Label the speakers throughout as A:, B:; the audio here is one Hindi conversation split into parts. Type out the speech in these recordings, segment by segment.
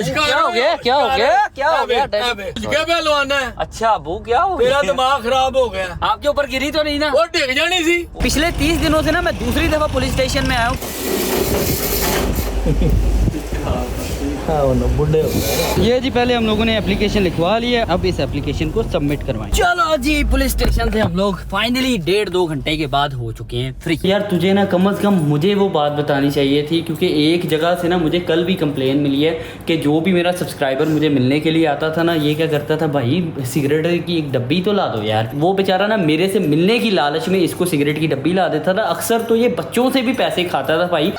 A: क्या हो गया क्या हो गया क्या हो गया?
B: क्या पहलवान है?
A: अच्छा अबू क्या हो
B: तेरा
A: गया?
B: दिमाग खराब हो गया।
A: आपके ऊपर गिरी तो नहीं ना?
B: वो डिग जानी सी।
A: पिछले 30 दिनों से ना मैं दूसरी दफा पुलिस स्टेशन में आया हूँ।
B: बुढ़े हो गए।
A: ये जी पहले हम लोगों ने एप्लीकेशन लिखवा ली है, अब इस एप्लीकेशन को सबमिट करवाएं। चलो जी पुलिस स्टेशन से हम लोग फाइनली 1.5-2 घंटे के बाद हो चुके हैं फ्री। यार तुझे ना कम से कम मुझे वो बात बतानी चाहिए थी, क्योंकि एक जगह से ना मुझे कल भी कंप्लेन मिली है कि जो भी मेरा सब्सक्राइबर मुझे मिलने के लिए आता था ना, ये क्या करता था, भाई सिगरेट की एक डब्बी तो ला दो यार। वो बेचारा ना मेरे से मिलने की लालच में इसको सिगरेट की डब्बी ला देता था। अक्सर तो ये बच्चों से भी पैसे खाता था भाई।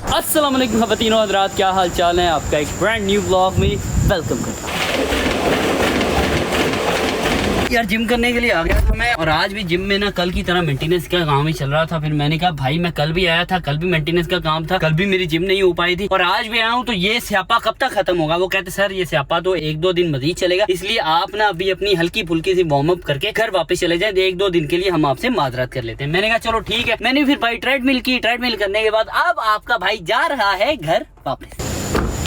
A: अस्सलाम वालेकुम ख़वातीनो हज़रात, क्या हाल चाल है आपका? एक ब्रांड न्यू ब्लॉग में वेलकम करता हूँ। यार जिम करने के लिए आ गया था मैं, और आज भी जिम में ना कल की तरह मेंटेनेंस का काम ही चल रहा था। फिर मैंने कहा भाई मैं कल भी आया था, कल भी मेंटेनेंस का काम था, कल भी मेरी जिम नहीं हो पाई थी, और आज भी आया हूँ, तो ये स्यापा कब तक खत्म होगा? वो कहते सर ये स्यापा तो 1-2 दिन मजीद चलेगा, इसलिए आप ना अभी अपनी हल्की फुल्की सी वार्म अप करके घर वापस चले जाए, 1-2 दिन के लिए हम आपसे माजरत कर लेते हैं। मैंने कहा चलो ठीक है। मैंने फिर भाई ट्रेडमिल की, ट्रेडमिल करने के बाद अब आपका भाई जा रहा है घर वापस।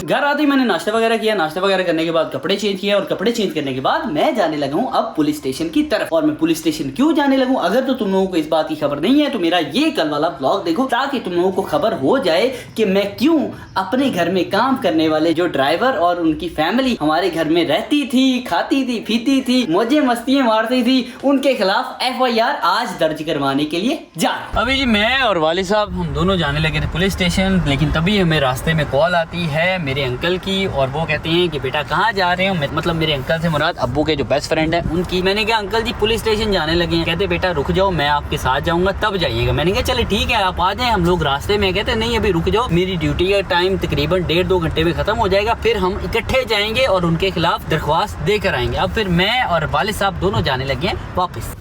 A: घर आते ही मैंने नाश्ता वगैरह किया, नाश्ता वगैरह करने के बाद कपड़े चेंज किया, और कपड़े चेंज करने के बाद मैं जाने लगा हूँ अब पुलिस स्टेशन की तरफ। और मैं पुलिस स्टेशन क्यों जाने लगा हूँ, अगर तो तुम लोगों को इस बात की खबर नहीं है तो मेरा ये कल वाला ब्लॉग देखो, ताकि तुम लोगों को खबर हो जाए कि मैं क्यों अपने घर में काम करने वाले जो ड्राइवर और उनकी फैमिली हमारे घर में रहती थी, खाती थी, पीती थी, मौजे मस्तियां मारती थी, उनके खिलाफ FIR आज दर्ज करवाने के लिए जा। अभी जी मैं और वाली साहब हम दोनों जाने लगे थे पुलिस स्टेशन, लेकिन तभी हमें रास्ते में कॉल आती है मेरे अंकल की, और वो कहते हैं कि बेटा कहाँ जा रहे हो? मतलब मेरे अंकल से मुराद अब्बू के जो बेस्ट फ्रेंड है उनकी। मैंने कहा अंकल जी पुलिस स्टेशन जाने लगे हैं। कहते बेटा रुक जाओ, मैं आपके साथ जाऊंगा तब जाइएगा। मैंने कहा चले ठीक है आप आ जाएं, हम लोग रास्ते में। कहते नहीं अभी रुक जाओ, मेरी ड्यूटी का टाइम तकरीबन 1.5-2 घंटे में खत्म हो जाएगा, फिर हम इकट्ठे जाएंगे और उनके खिलाफ दरख्वास्त देकर आएंगे। अब फिर मैं और वालिद साहब दोनों जाने लगे हैं वापस।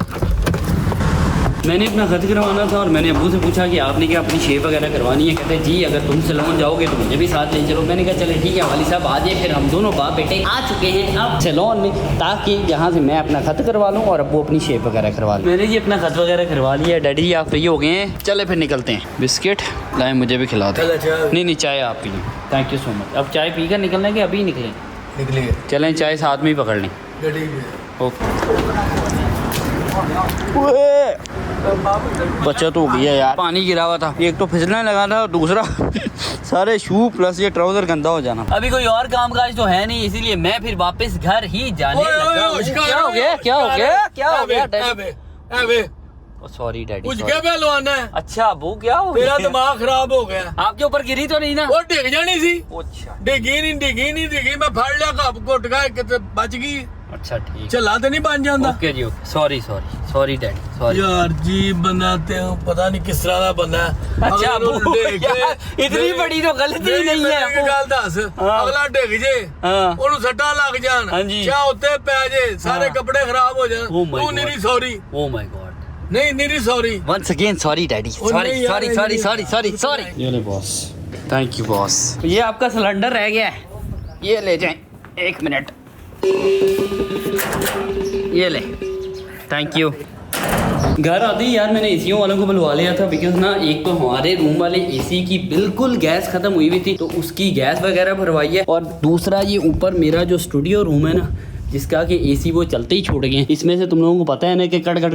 A: मैंने अपना खत करवाना था, और मैंने अब्बू से पूछा कि आपने क्या अपनी शेव वगैरह करवानी है? कहते जी अगर तुम सैलून जाओगे तो मुझे भी साथ ले चलो। मैंने कहा चले ठीक है वाली साहब आ जाए। फिर हम दोनों बाप बेटे आ चुके हैं अब सैलून में, ताकि यहाँ से मैं अपना खत करवा लूँ और अब्बू अपनी शेव वगैरह करवा लूँ। मैंने जी अपना खत वगैरह करवा लिया। डैडी जी आप फ्री हो गए हैं, चले फिर निकलते हैं। बिस्किट लाए मुझे भी खिला दो। नहीं चाय आप पी लें, थैंक यू सो मच। अब चाय पी कर निकलने के अभी निकलें? चलें चाय साथ में ही पकड़ लें। ओके बचत हो गई है यार। पानी गिरा हुआ था, एक तो फिसलने लगा था, और दूसरा सारे शू प्लस ये ट्राउजर गंदा हो जाना। अभी कोई और काम काज तो है नहीं, इसीलिए मैं फिर वापस घर ही जाने लगा। क्या हो गया क्या हो गया क्या हो गया? Sorry daddy.
B: कुछ क्या पहलवान है?
A: अच्छा वो क्या हो गया?
B: तेरा दिमाग खराब हो गया।
A: आपके ऊपर गिरी तो नहीं ना?
B: वो डिग जानी सी।
A: अच्छा
B: डिगी नहीं मैं फाड़ लिया, कब घुट गया, बच गई।
A: अच्छा ठीक,
B: चला तो नहीं बन जाता।
A: ओके जी ओके, सॉरी डैडी सॉरी।
B: यार जी बनाते हो, पता नहीं किस तरह का बंदा है।
A: अच्छा इतनी बड़ी तो गलती नहीं है।
B: गल दस, अगला डिग जे ओनू सट्टा लग जान, क्या होते पै जे, सारे कपड़े खराब हो जान, तू नहीं सॉरी।
A: ओह माय गॉड,
B: नहीं sorry.
A: Once again sorry daddy, sorry. ये ले बॉस, थैंक यू बॉस। ये आपका सिलेंडर रह गया है, ये ले जाएं। 1 मिनट, ये ले, थैंक यू। घर आते ही यार मैंने एसीओ वालों को बुलवा लिया था, बिकॉज ना एक तो हमारे रूम वाले एसी की बिल्कुल गैस खत्म हुई हुई थी, तो उसकी गैस वगैरह भरवाई है। और दूसरा ये ऊपर मेरा जो स्टूडियो रूम है ना, जिसका कि एसी वो चलते ही छोड़ गए। इसमें से तुम लोगों को पता है ना कि कट कट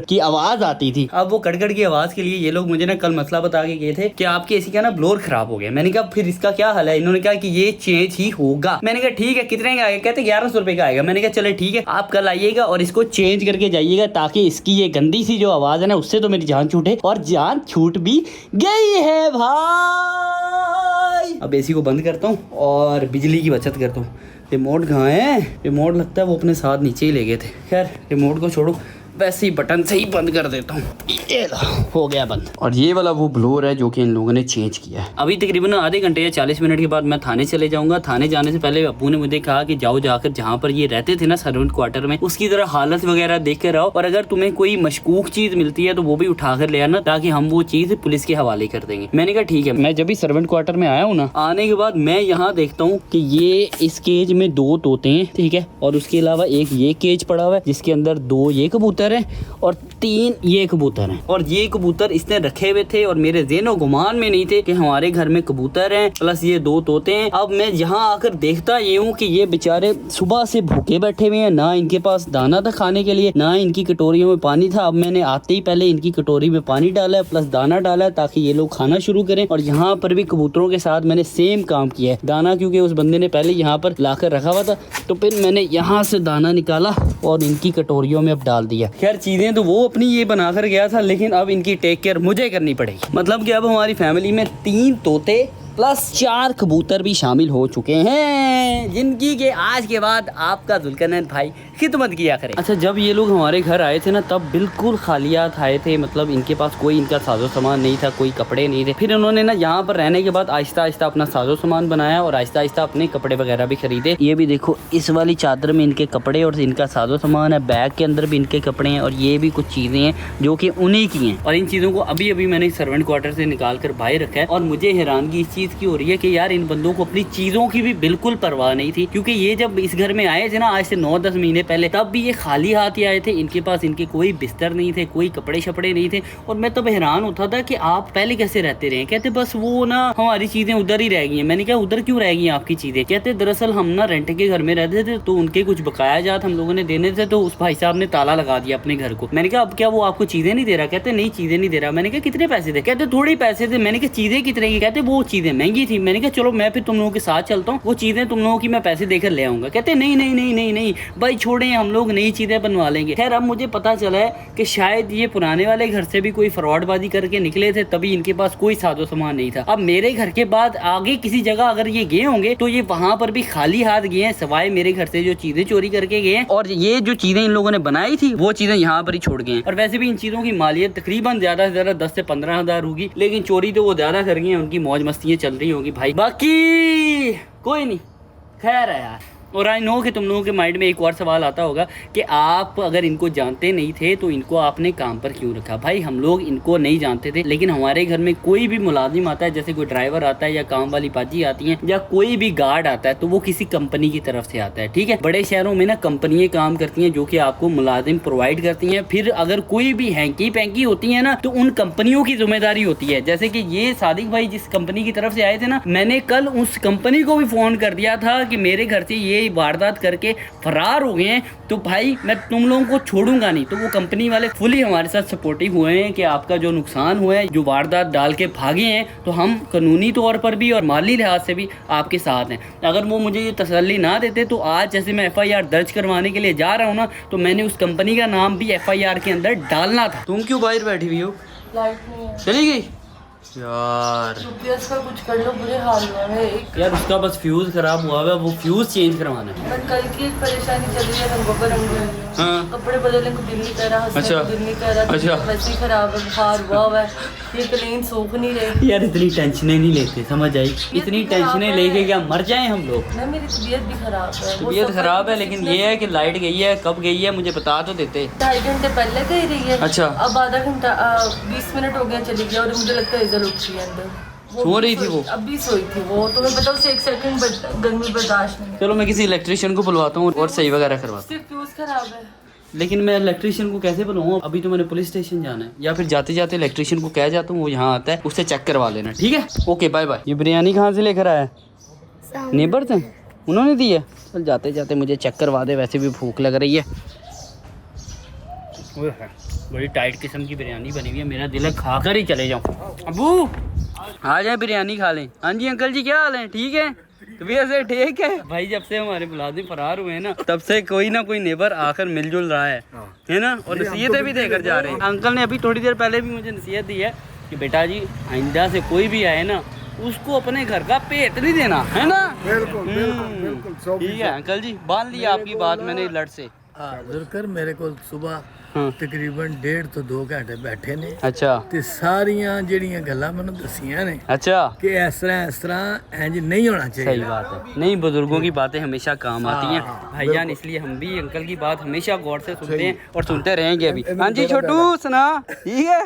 A: की आवाज़ आती थी। अब वो कट की आवाज़ के लिए ये लोग मुझे ना कल मसला बता के गए थे कि आपके एसी का ना ब्लोअर खराब हो गया। मैंने कहा फिर इसका क्या हल है? इन्होंने कहा कि ये चेंज ही होगा। मैंने कहा ठीक है, कितने का आएगा? कहते 1100 रुपये का आएगा। मैंने कहा चले ठीक है, आप कल आइएगा और इसको चेंज करके जाइएगा, ताकि इसकी ये गंदी सी जो आवाज़ है ना, उससे तो मेरी जान छूटे। और जान छूट भी गई है भाई। अब एसी को बंद करता हूँ और बिजली की बचत करता हूँ। रिमोट कहाँ है? रिमोट लगता है वो अपने साथ नीचे ही ले गए थे। खैर रिमोट को छोड़ो, वैसे ही बटन से ही बंद कर देता हूँ। ये हो गया बंद। और ये वाला वो ब्लोअर है जो कि इन लोगों ने चेंज किया है। अभी तकरीबन आधे घंटे या 40 मिनट के बाद मैं थाने चले जाऊंगा। थाने जाने से पहले अब्बू ने मुझे कहा कि जाओ जाकर जहाँ पर ये रहते थे ना सर्वेंट क्वार्टर में, उसकी तरह हालत वगैरह देख कर आओ, और अगर तुम्हें कोई मशकूक चीज मिलती है तो वो भी उठा कर ले आना, ताकि हम वो चीज पुलिस के हवाले कर देंगे। मैंने कहा ठीक है। मैं जब भी सर्वेंट क्वार्टर में आया हूँ ना, आने के बाद मैं यहाँ देखता हूँ कि ये इस केज में 2 तोते हैं, ठीक है, और उसके अलावा एक ये केज पड़ा हुआ है जिसके अंदर 2 ये कबूतर कबूतर हैं और 3 ये कबूतर हैं। और ये कबूतर इसने रखे हुए थे और मेरे ज़हनो गुमान में नहीं थे कि हमारे घर में कबूतर हैं प्लस ये 2 तोते हैं। अब मैं यहाँ आकर देखता ये हूँ कि ये बेचारे सुबह से भूखे बैठे हुए हैं, ना इनके पास दाना था खाने के लिए, ना इनकी कटोरियों में पानी था। अब मैंने आते ही पहले इनकी कटोरी में पानी डाला है प्लस दाना डाला है ताकि ये लोग खाना शुरू करें। और यहाँ पर भी कबूतरों के साथ मैंने सेम काम किया है। दाना क्योंकि उस बंदे ने पहले यहाँ पर लाकर रखा हुआ था तो फिर मैंने यहाँ से दाना निकाला और इनकी कटोरियों में अब डाल दिया। खैर चीज़ें तो वो अपनी ये बनाकर गया था, लेकिन अब इनकी टेक केयर मुझे करनी पड़ेगी। मतलब कि अब हमारी फैमिली में 3 तोते प्लस 4 कबूतर भी शामिल हो चुके हैं, जिनकी के आज के बाद आपका जुल्करनैन भाई खिदमत किया करे। अच्छा, जब ये लोग हमारे घर आए थे ना तब बिल्कुल खालियात आए थे, मतलब इनके पास कोई इनका साजो सामान नहीं था, कोई कपड़े नहीं थे। फिर उन्होंने ना यहाँ पर रहने के बाद आहिस्ता आहिस्ता अपना साजो सामान बनाया और आहिस्ता आहिस्ता अपने कपड़े वगैरह भी खरीदे। ये भी देखो, इस वाली चादर में इनके कपड़े और इनका साजो सामान है, बैग के अंदर भी इनके कपड़े हैं और ये भी कुछ चीज़ें हैं जो कि उन्हीं की हैं। और इन चीज़ों को अभी अभी मैंने सर्वेंट क्वार्टर से निकाल कर बाहर रखा है। और मुझे हैरानगी इस चीज़ की हो रही है कि यार इन बंदों को अपनी चीज़ों की भी बिल्कुल परवाह नहीं थी, क्योंकि ये जब इस घर में आए थे ना आज से 9-10 महीने पहले, तब भी ये खाली हाथ ही आए थे। इनके पास इनके कोई बिस्तर नहीं थे, कोई कपड़े शपड़े नहीं थे। और मैं तब हैरान होता था कि आप पहले कैसे रहते रहे। कहते बस वो ना हमारी चीज़ें उधर ही रह गई हैं। मैंने कहा उधर क्यों रह गई आपकी चीज़ें? कहते दरअसल हम ना रेंट के घर में रहते थे तो उनके कुछ बकाया जात हम लोगों ने देने थे, तो उस भाई साहब ने ताला लगा दिया अपने घर को। मैंने कहा अब क्या वो आपको चीज़ें नहीं दे रहा? कहते नहीं चीज़ें नहीं दे रहा। मैंने कहा कितने पैसे थे? कहते थोड़े पैसे थे। मैंने कहा चीज़ें कितने की? कहते वो चीज़ें महंगी थी। मैंने कहा चलो मैं फिर तुम लोगों के साथ चलता हूँ, वो चीज़ें तुम लोगों की मैं पैसे देकर ले आऊँगा। कहते नहीं नहीं नहीं नहीं नहीं भाई छोड़ें, हम लोग नई चीज़ें बनवा लेंगे। खैर अब मुझे पता चला है कि शायद ये पुराने वाले घर से भी कोई फ्रॉडबाजी करके निकले थे, तभी इनके पास कोई साजो सामान नहीं था। अब मेरे घर के बाद आगे किसी जगह अगर ये गए होंगे तो ये वहाँ पर भी खाली हाथ गए हैं, सिवाय मेरे घर से जो चीज़ें चोरी करके गए हैं। और ये जो चीज़ें इन लोगों ने बनाई थी वो चीज़ें यहाँ पर ही छोड़ गए हैं। और वैसे भी इन चीज़ों की मालियत तकरीबन ज़्यादा से ज़्यादा 10 से 15 हज़ार होगी, लेकिन चोरी तो वो ज़्यादा कर गए हैं, उनकी मौज मस्तियाँ चल रही होगी भाई। बाकी कोई नहीं, खैर है यार। और आई नो कि तुम लोगों के माइंड में एक और सवाल आता होगा कि आप अगर इनको जानते नहीं थे तो इनको आपने काम पर क्यों रखा? भाई हम लोग इनको नहीं जानते थे, लेकिन हमारे घर में कोई भी मुलाजिम आता है, जैसे कोई ड्राइवर आता है या काम वाली पाजी आती हैं या कोई भी गार्ड आता है, तो वो किसी कंपनी की तरफ से आता है। ठीक है, बड़े शहरों में ना कंपनियां काम करती हैं जो कि आपको मुलाजिम प्रोवाइड करती हैं। फिर अगर कोई भी हैंकी पैंकी होती है ना तो उन कंपनियों की जिम्मेदारी होती है। जैसे कि ये सादिक भाई जिस कंपनी की तरफ से आए थे ना, मैंने कल उस कंपनी को भी फोन कर दिया था कि मेरे घर से ये वारदात करके फरार हो गए हैं, तो भाई मैं तुम लोगों को छोड़ूंगा नहीं। तो वो कंपनी वाले फुली हमारे साथ सपोर्टिव हुए हैं कि आपका जो नुकसान हुआ है, जो वारदात डाल के भागे हैं, तो हम कानूनी तौर पर भी और माली लिहाज से भी आपके साथ हैं। अगर वो मुझे ये तसल्ली ना देते तो आज जैसे मैं FIR दर्ज करवाने के लिए जा रहा हूँ ना, तो मैंने उस कंपनी का नाम भी FIR के अंदर डालना था। तुम क्यों बाहर बैठी हुई हो?
C: लाइट नहीं है।
A: चली गई यार।
C: यूपीएस का कुछ कर लो, बुरे हाल हुआ है।
A: यार उसका बस फ्यूज खराब हुआ है, वो फ्यूज चेंज करवाना है।
C: पर कल की एक परेशानी चल रही है, रंगों पर रंग रही है।
A: हाँ।
C: कपड़े बदलने को दिल नहीं कर रहा, हंसने को दिल नहीं कर रहा।
A: अच्छा।
C: वैसे ही खराब है, बुखार हुआ है, ये क्लीन सूख नहीं रही।
A: यार इतनी टेंशनें नहीं लेते, समझ आई? इतनी टेंशनें लेके क्या मर जाए हम लोग?
C: ना मेरी तबीयत भी खराब है।
A: तबीयत खराब है, लेकिन ये है कि लाइट गई है, कब गई है मुझे बता तो देते।
C: 2.5 घंटे पहले गई रही है।
A: अच्छा।
C: अब आधा घंटा 20 मिनट हो गया चली गया, और मुझे लगता है इधर उठी है अंदर।
A: सो रही थी वो?
C: अभी सोई थी वो, तुम्हें पता उसे 1 सेकंड गर्मी बर्दाश्त नहीं है।
A: चलो मैं किसी इलेक्ट्रिशियन को बुलवाता हूँ और सही वगैरह करवाता
C: सिर्फ फ्यूज खराब है।
A: हूँ। लेकिन मैं इलेक्ट्रिशियन को कैसे बुलवाऊँ? अभी तो मैंने पुलिस स्टेशन जाना है, या फिर जाते जाते इलेक्ट्रिशियन को कह जाता हूँ, वो यहाँ आता है, उससे चेक करवा लेना। ठीक है, ओके बाय बाय। ये बिरयानी कहाँ से लेकर आया? नेबर थे, उन्होंने दी है। चल जाते जाते मुझे चेक करवा दे, वैसे भी भूख लग रही है। बड़ी टाइट किस्म की बिरयानी बनी हुई है, मेरा दिल है खाकर ही चले जाऊँ। अबू आ जाए बिरयानी खा लें। हाँ जी अंकल जी, क्या हाल है? ठीक है, तबीयत से ठीक है भाई। जब से हमारे मुलाजिम फरार हुए हैं ना, तब से कोई ना कोई नेबर आकर मिलजुल रहा है ना, और नसीहतें भी देकर जा रहे हैं। अंकल ने अभी थोड़ी देर पहले भी मुझे नसीहत दी है कि बेटा जी आइंदा से कोई भी आए ना, उसको अपने घर का पेट नहीं देना, है ना? बिल्कुल ठीक है अंकल जी, बांध लिया आपकी बात मैंने लड़ से।
B: जुल्कर मेरे को सुबह
A: हाँ।
B: तकरीबन 1.5 ਤੋਂ 2 ਘੰਟੇ ਬੈਠੇ ਨੇ।
A: अच्छा।
B: ਤੇ ਸਾਰੀਆਂ ਜਿਹੜੀਆਂ ਗੱਲਾਂ ਮੈਨੂੰ ਦਸੀਆਂ ਨੇ
A: अच्छा।
B: ਕਿ ਇਸ ਤਰ੍ਹਾਂ ਇੰਜ ਨਹੀਂ ਹੋਣਾ ਚਾਹੀਦਾ।
A: सही बात है, नहीं बुजुर्गों की बातें हमेशा काम आती हैं भाईजान, इसलिए हम भी अंकल की बात हमेशा गौर से सुनते हैं और सुनते रहेंगे अभी। हाँ जी छोटू सुना, ठीक है?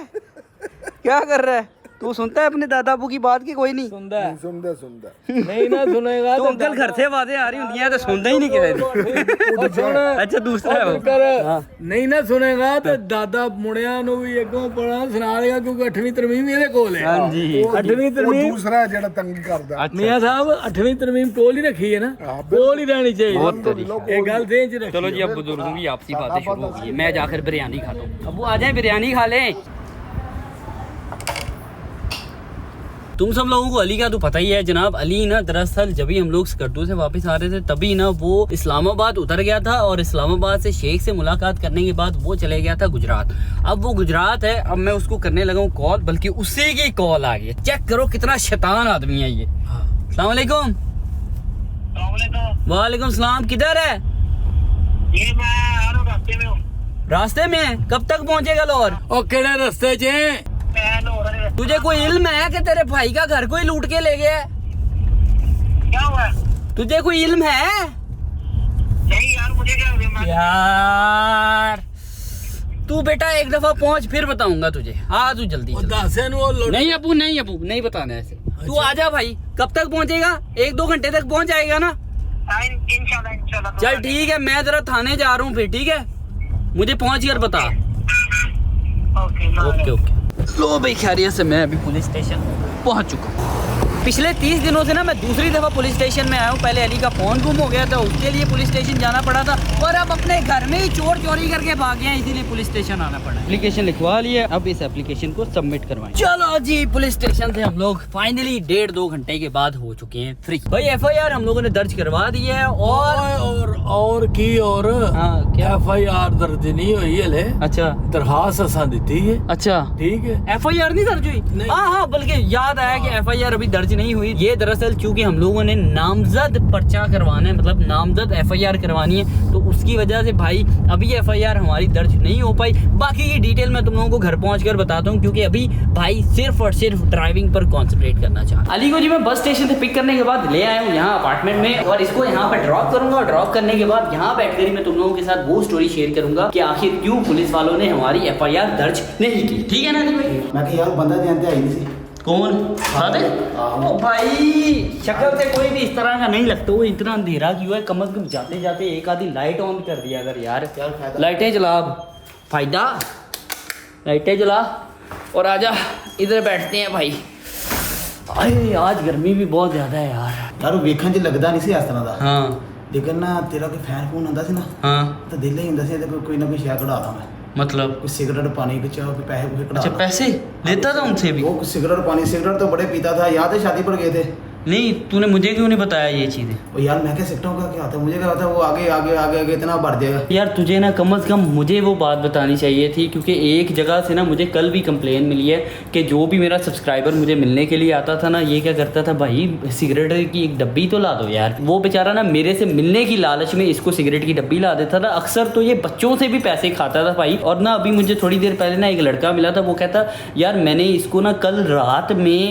A: क्या कर रहा है तू सुनता है अपने दादा अबू की बात की कोई नहीं
B: सुनता है
D: सुनता
B: नहीं ना सुनेगा
A: तो अंकल घर से बातें आ रही होती हैं तो सुनता ही नहीं किसी अच्छा दूसरा है वो।
B: नहीं ना सुनेगा तो दादा मुड़िया नु भी अगों पढ़ा सुना देगा क्योंकि 8वीं तरमीम ਇਹਦੇ ਕੋਲ ਹੈ
A: हाँ जी
B: 8वीं तरमीम
D: दूसरा है ਜਿਹੜਾ ਤੰਗ ਕਰਦਾ
B: मियां साहब 8वीं तरमीम कोल ही रखी है ना कोल ही रहनी चाहिए एक गल ध्यान च रखिए
A: चलो जी अब बुजुर्गों की आपसी बातें शुरू हो गई है। मैं जाकर बिरयानी खाता हूँ। अबू आ जाए बिरयानी खा लें। तुम सब लोगों को अली का तो पता ही है जनाब। अली ना दरअसल जब भी हम लोग स्कर्दू से वापस आ रहे थे तभी ना वो इस्लामाबाद उतर गया था और इस्लामाबाद से शेख से मुलाकात करने के बाद वो चले गया था गुजरात। अब वो गुजरात है, अब मैं उसको करने लगा हूँ कॉल, बल्कि उसी की कॉल आ गई। चेक करो कितना शैतान आदमी है ये। अस्सलाम वालेकुम। वालेकुम सलाम। किधर है?
E: ये मैं आ रहा हूं, रास्ते में हूँ।
A: रास्ते में है? कब तक पहुँचेगा लाहौर?
B: और केड़े रास्ते च हैं?
E: मैं लाहौर वाले रास्ते-
A: तुझे कोई इल्म है कि तेरे भाई का घर कोई लूट के ले गया है?
E: क्या हुआ?
A: तुझे कोई इल्म है?
E: नहीं यार, मुझे क्या हुआ? मैं-
A: यार तू बेटा एक दफा पहुंच फिर बताऊंगा तुझे। आ तू जल्दी
B: और
A: जल्दी।
B: दासे नु वो
A: नहीं अबू नहीं बताना ऐसे। तू आ जा भाई। कब तक पहुंचेगा? 1-2 घंटे तक पहुंच जाएगा ना?
E: इंशाल्लाह
A: चल ठीक है, मैं जरा थाने जा रहा हूँ फिर। ठीक है, मुझे पहुंच कर बता। Okay okay. लो भाई खैरियत से मैं अभी पुलिस स्टेशन पहुंच चुका हूँ। पिछले 30 दिनों से ना मैं दूसरी दफ़ा पुलिस स्टेशन में आया हूँ। पहले अली का फ़ोन गुम हो गया था, उसके लिए पुलिस स्टेशन जाना पड़ा था, और अब अपने घर में ही चोर चोरी करके भाग गया, इसीलिए पुलिस स्टेशन आना पड़ा। एप्लीकेशन लिखवा ली है, अब इस एप्लीकेशन को सबमिट करवाएं। चलो जी, पुलिस स्टेशन से हम लोग फाइनली 1.5-2 घंटे के बाद हो चुके हैं फ्री। भाई FIR हम लोगों ने दर्ज करवा दी है।
B: और की और
A: हाँ, क्या?
B: FIR दर्ज नहीं हुई है।
A: अच्छा
B: दरखास्त असा दी है।
A: अच्छा,
B: ठीक है।
A: FIR नहीं दर्ज हुई?
B: नहीं।
A: हाँ, बल्कि याद आया कि FIR अभी दर्ज नहीं हुई। ये दरअसल चूंकि हम लोगों ने नामजद पर्चा करवाना है, मतलब नामजद FIR करवानी है, तो उसकी वजह से भाई अभी FIR हमारी दर्ज नहीं हो पाई। बाकी की डिटेल मैं तुम लोगों को घर पहुंचकर बताता हूँ, क्योंकि अभी भाई सिर्फ और सिर्फ ड्राइविंग पर कॉन्सेंट्रेट करना चाहता। अली को जी मैं बस स्टेशन से पिक करने के बाद ले आया हूँ यहाँ अपार्टमेंट में, और इसको यहाँ पर ड्रॉप करूंगा। और ड्रॉप करने के बाद यहाँ बैठ कर ही मैं तुम लोगों के साथ वो स्टोरी शेयर करूंगा कि आखिर क्यों पुलिस वालों ने हमारी FIR दर्ज नहीं की। ठीक है ना अली भाई?
F: मैं कि यार बंदा जानते आई नहीं सी।
A: कौन? ओ भाई शक्ल से कोई भी इस तरह का नहीं लगता। वो इतना अंधेरा क्यों है? कम से कम जाते जाते एक आधी लाइट ऑन कर दिया अगर यार। लाइटें जला, फायदा लाइटें जला और आजा इधर बैठते हैं भाई। अरे आज गर्मी भी बहुत ज्यादा है यार।
F: यार ਵੇਖਣ ਚ ਲੱਗਦਾ ਨਹੀਂ ਸੀ ਇਸ ਤਰ੍ਹਾਂ ਦਾ।
A: हाँ
F: ਲੇਕਿਨ ਨਾ ਤੇਰਾ ਕੋਈ ਫੈਨ ਫੋਨ ਹੁੰਦਾ ਸੀ ਨਾ,
A: हाँ
F: ਤਾਂ ਦਿਲ ਹੀ ਹੁੰਦਾ ਸੀ ਤੇ ਕੋਈ ਨਾ ਕੋਈ ਸ਼ੈ ਕਢਾਦਾ ਮੈਂ।
A: मतलब
F: ਕੋਈ ਸਿਗਰਟ ਪਾਣੀ ਕੁਛ ਕੋਈ ਪੈਸੇ ਕੋਈ
A: अच्छा
F: ਕਢਾ।
A: पैसे लेता था उनसे भी?
F: वो सिगरेट पानी सिगरेट तो बड़े पीता था, याद है शादी पर गए थे।
A: नहीं तूने मुझे क्यों नहीं बताया ये चीजें?
F: वो यार मैं क्या सिगरेटों का क्या होता है, मुझे क्या होता है वो आगे आगे आगे आगे इतना बढ़ जाएगा।
A: यार तुझे ना कम से कम मुझे वो बात बतानी चाहिए थी, क्योंकि एक जगह से ना मुझे कल भी कंप्लेन मिली है कि जो भी मेरा सब्सक्राइबर मुझे मिलने के लिए आता था ना, ये क्या करता था भाई, सिगरेट की एक डब्बी तो ला दो यार। वो बेचारा ना मेरे से मिलने की लालच में इसको सिगरेट की डब्बी ला देता था। अक्सर तो ये बच्चों से भी पैसे खाता था भाई। और ना अभी मुझे थोड़ी देर पहले ना एक लड़का मिला था, वो कहता यार मैंने इसको ना कल रात में,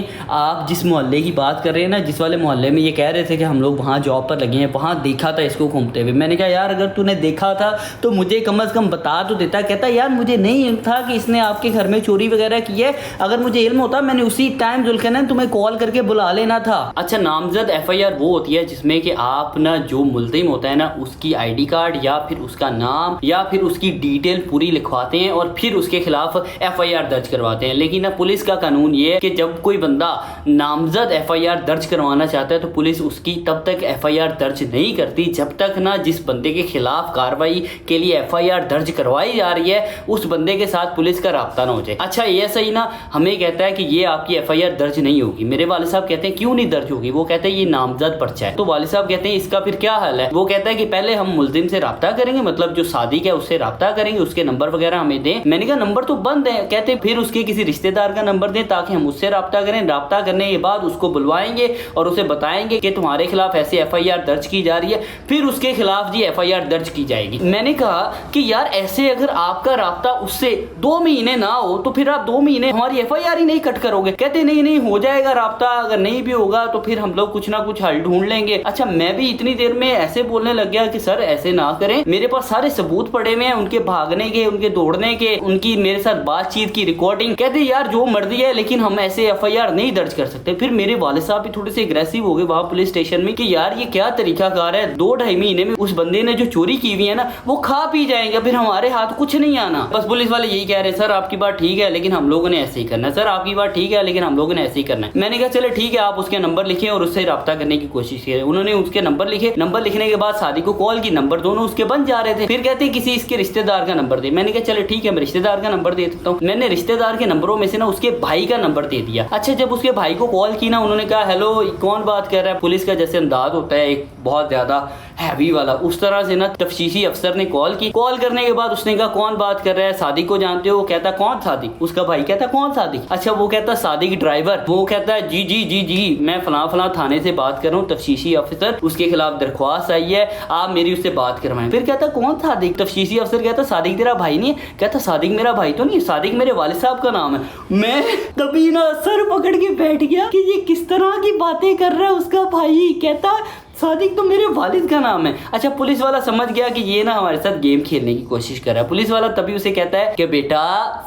A: आप जिस मोहल्ले की बात कर रहे हैं ना, जिस वाले मोहल्ले में ये कह रहे थे कि हम लोग वहाँ जॉब पर लगे हैं, वहाँ देखा था इसको घूमते हुए। मैंने कहा यार अगर तूने देखा था तो मुझे कम से कम बता तो देता। कहता यार मुझे नहीं इल्म था कि इसने आपके घर में चोरी वगैरह की है, अगर मुझे इल्म होता मैंने उसी टाइम जुल्करनैन तुम्हें कॉल करके बुला लेना था। अच्छा, नामजद FIR वो होती है जिसमें कि आप ना जो मुल्ज़िम होता है ना उसकी ID कार्ड या फिर उसका नाम या फिर उसकी डिटेल पूरी लिखवाते हैं और फिर उसके खिलाफ FIR दर्ज करवाते हैं। लेकिन ना पुलिस का कानून ये है कि जब कोई बंदा नामजद FIR दर्ज करवाना चाहता है तो पुलिस उसकी तब तक FIR दर्ज नहीं करती जब तक ना जिस बंदे के खिलाफ कार्रवाई के लिए FIR दर्ज करवाई जा रही है उस बंदे के साथ पुलिस का राब्ता ना हो जाए। अच्छा, ये सही ना हमें कहता है कि ये आपकी FIR दर्ज नहीं होगी। मेरे वाले साहब कहते हैं क्यों नहीं दर्ज होगी? वो कहते हैं ये नामजद पर्चा है। तो वाले साहब कहते हैं इसका फिर क्या हाल है? वो कहता है कि पहले हम मुल्जिम से राब्ता करेंगे, मतलब जो सादिक है उससे राब्ता करेंगे, उसके नंबर वगैरह हमें दें। मैंने कहा नंबर तो बंद है। कहते फिर उसके किसी रिश्तेदार का नंबर दें ताकि हम उससे राब्ता करें। राब्ता करने के बाद उसको बुलवाएंगे और उसे बताएंगे कि तुम्हारे खिलाफ ऐसे FIR दर्ज की जा रही है, फिर उसके खिलाफ जी FIR दर्ज की जाएगी। मैंने कहा कि यार ऐसे अगर आपका राब्ता उससे 2 महीने ना हो तो फिर आप 2 महीने हमारी FIR ही नहीं कट करोगे। कहते नहीं हो जाएगा राब्ता, अगर नहीं भी होगा तो फिर हम लोग कुछ ना कुछ हल ढूंढ लेंगे। अच्छा, मैं भी इतनी देर में ऐसे बोलने लग गया कि सर ऐसे ना करें, मेरे पास सारे सबूत पड़े हुए हैं, उनके भागने के, उनके दौड़ने के, उनकी मेरे साथ बातचीत की रिकॉर्डिंग। कहते यार जो मर्जी है लेकिन हम ऐसे FIR नहीं दर्ज कर सकते। फिर मेरे वालिद साहब भी थोड़े से एग्रेसिव हो गए वहां पुलिस स्टेशन में कि यार ये क्या तरीकाकार है, 2-2.5 महीने में उस बंदे ने जो चोरी की हुई है ना वो खा पी जाएंगे, फिर हमारे हाथ कुछ नहीं आना। बस पुलिस वाले यही कह रहे सर आपकी बात ठीक है लेकिन हम लोगों ने ऐसे ही करना है, सर आपकी बात ठीक है लेकिन हम लोगों ने ऐसे ही करना है। मैंने कहा चले ठीक है, आप उसके नंबर लिखे और उससे रब्ता करने की कोशिश की। उन्होंने उसके नंबर लिखे, नंबर लिखने के बाद सादिक को कॉल की, नंबर दोनों उसके बंद जा रहे थे। फिर कहते किसी इसके रिश्तेदार का नंबर दे। मैंने कहा चले ठीक है, मैं रिश्तेदार का नंबर दे देता हूँ। मैंने रिश्तेदार के नंबरों में से ना उसके भाई का नंबर दे दिया। अच्छा, जब उसके भाई को कॉल की ना, उन्होंने कहा हेलो कौन बात कर रहा है। पुलिस का जैसे अंदाज होता है एक बहुत ज्यादा हैवी वाला, उस तरह से ना तफ्तीशी अफसर ने कॉल की। कॉल करने के बाद उसने कहा कौन बात कर रहा है, सादिक को जानते हो? कहता कौन सादिक? उसका भाई कहता कौन सादिक? अच्छा, वो कहता सादिक ड्राइवर। वो कहता है जी जी जी जी मैं फलां थाने से बात कर रहा हूँ, तफ्तीशी अफसर, उसके खिलाफ दरख्वास्त आई है, आप मेरी उससे बात करवाएं। फिर कहता कौन सादिक? तफ्तीशी अफसर कहता सादिक तेरा भाई नहीं है? कहता सादिक मेरा भाई तो नहीं, सादिक मेरे वालिद साहब का नाम है। मैं कभी ना सर पकड़ के बैठ गया कि ये किस तरह की बातें कर रहा है उसका भाई। कहता सादिक तो मेरे वालिद का नाम है। अच्छा, पुलिस वाला समझ गया कि ये ना हमारे साथ गेम खेलने की कोशिश कर रहा है। पुलिस वाला तभी उसे कहता है कि बेटा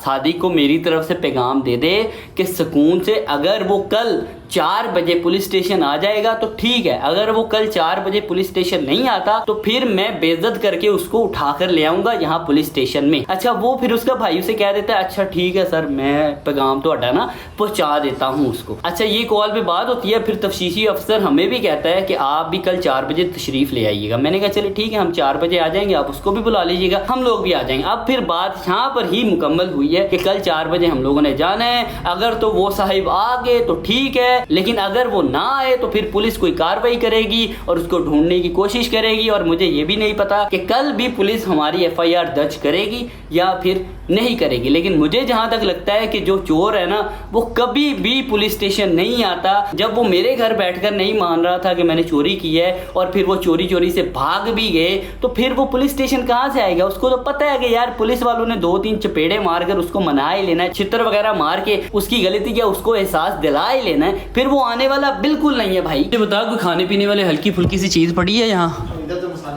A: सादिक को मेरी तरफ से पैगाम दे दे कि सुकून से, अगर वो कल 4 बजे पुलिस स्टेशन आ जाएगा तो ठीक है, अगर वो कल 4 बजे पुलिस स्टेशन नहीं आता तो फिर मैं बेइज्जत करके उसको उठाकर ले आऊंगा यहाँ पुलिस स्टेशन में। अच्छा, वो फिर उसका भाई उसे कह देता है अच्छा ठीक है सर, मैं पैगाम तो हटा ना पहुंचा देता हूँ उसको। अच्छा, ये कॉल पे बात होती है। फिर तफ्तीशी अफसर हमें भी कहता है कि आप भी कल 4 बजे तशरीफ ले आइएगा। मैंने कहा चले ठीक है, हम 4 बजे आ जाएंगे, आप उसको भी बुला लीजिएगा, हम लोग भी आ जाएंगे। अब फिर बात यहाँ पर ही मुकम्मल हुई है कि कल 4 बजे हम लोगों ने जाना है। अगर तो वो साहिब आ गए तो ठीक है, लेकिन अगर वो ना आए तो फिर पुलिस कोई कार्रवाई करेगी और उसको ढूंढने की कोशिश करेगी। और मुझे ये भी नहीं पता कि कल भी पुलिस हमारी FIR दर्ज करेगी या फिर नहीं करेगी। लेकिन मुझे जहां तक लगता है कि जो चोर है ना वो कभी भी पुलिस स्टेशन नहीं आता। जब वो मेरे घर बैठकर नहीं मान रहा था कि मैंने चोरी की है और फिर वो चोरी से भाग भी गए तो फिर वो पुलिस स्टेशन कहां से आएगा? उसको तो पता है कि यार पुलिस वालों ने 2-3 चपेड़े मारकर उसको मना ही लेना है, छितर वगैरह मार के उसकी गलती क्या उसको एहसास दिला ही लेना है, फिर वो आने वाला बिल्कुल नहीं है। भाई बता, कोई खाने पीने वाले हल्की फुल्की सी चीज़ पड़ी है यहाँ?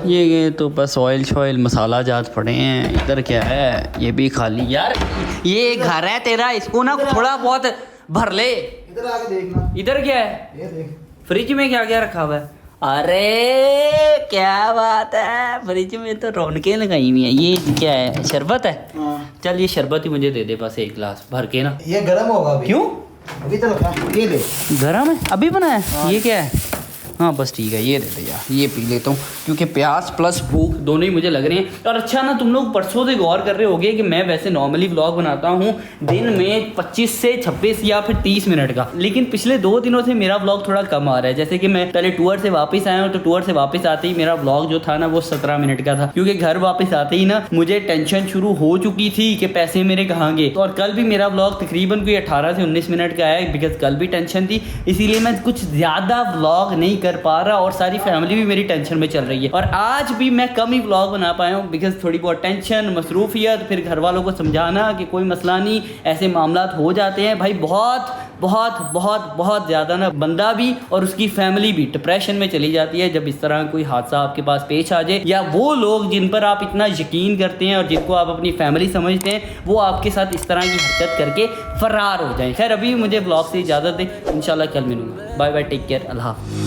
A: ये तो बस ऑयल शॉयल मसाला जात पड़े हैं। इधर क्या है? ये भी खाली। यार ये घर है तेरा, इसको ना थोड़ा बहुत भर ले।
F: इधर आके देखना।
A: इधर क्या है?
F: ये देख
A: फ्रिज में क्या क्या रखा हुआ है? अरे क्या बात है, फ्रिज में तो रौनकें लगाई हुई है। ये क्या है? शरबत है? चल ये शरबत ही मुझे दे दे बस 1 गिलास भर के ना।
F: ये गर्म होगा अभी।
A: क्यों?
F: अभी तो रखा, ये ले।
A: गरम है? अभी बनाया? ये क्या है? हाँ बस ठीक है, ये दे दे यार, ये पी लेता हूँ क्योंकि प्यास प्लस भूख दोनों ही मुझे लग रहे हैं। और अच्छा ना, तुम लोग परसों से गौर कर रहे होगे कि मैं वैसे नॉर्मली व्लॉग बनाता हूँ दिन में 25 से 26 या फिर 30 मिनट का, लेकिन पिछले 2 दिनों से मेरा व्लॉग थोड़ा कम आ रहा है। जैसे कि मैं पहले टूर से वापस आया हूँ तो टूर से वापस आते ही मेरा व्लॉग जो था ना वो 17 मिनट का था, क्योंकि घर वापस आते ही ना मुझे टेंशन शुरू हो चुकी थी कि पैसे मेरे कहाँ गए। और कल भी मेरा व्लॉग तकरीबन कोई 18 से 19 मिनट का है, बिकॉज कल भी टेंशन थी, इसीलिए मैं कुछ ज़्यादा व्लॉग नहीं कर पा रहा और सारी फैमिली भी मेरी टेंशन में चल रही है। और आज भी मैं कम ही व्लॉग बना पाया हूँ बिकॉज थोड़ी बहुत टेंशन, मसरूफियत, फिर घर वालों को समझाना कि कोई मसला नहीं, ऐसे मामला हो जाते हैं भाई। बहुत बहुत बहुत बहुत ज़्यादा ना बंदा भी और उसकी फैमिली भी डिप्रेशन में चली जाती है जब इस तरह कोई हादसा आपके पास पेश आ जाए, या वो लोग जिन पर आप इतना यकीन करते हैं और जिनको आप अपनी फैमिली समझते हैं वो आपके साथ इस तरह की हरकत करके फरार हो जाएं। खैर अभी मुझे ब्लॉग से इजाज़त दें, इंशाल्लाह कल मिलूंगा। बाय बाय, टेक केयर, अल्लाह हाफ़िज़।